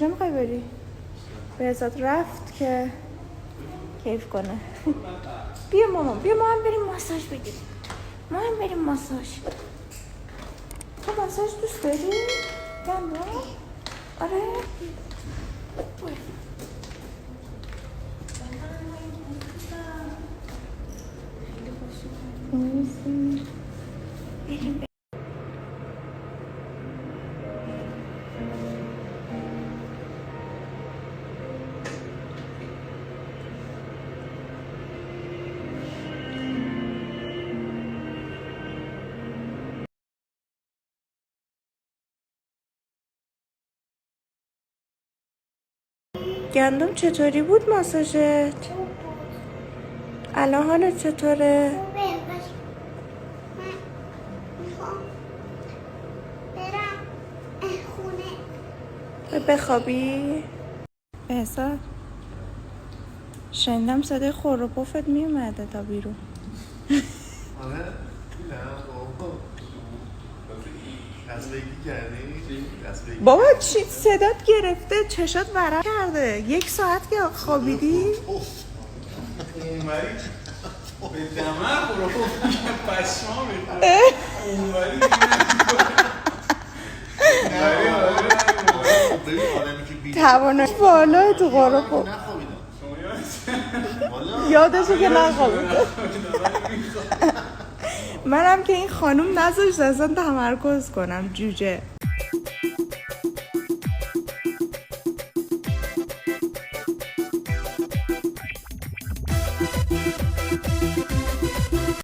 کجا میخوای بری؟ بهزاد رفت که کیف کنه. بیا مامان بریم ماساژ بگیریم. مامان بریم ماساژ. تو ماساژ دوست داری؟ بندم؟ آره؟ بریم. گندم چطوری بود ماساژت؟ الان حالت چطوره؟ بخوابی؟ بهزاد شنیدم صدای خور و پفت میومده تا بیرون. بابا چی صدات گرفته، چشات ورق کرده. 1 ساعت که خوابیدی؟ اونوری به دمر برو پشما میخوره اونوری توانش بالای تو غروب یادشو که نخوابیده. منم که این خانوم نذاشت اصلا تمرکز کنم جوجه.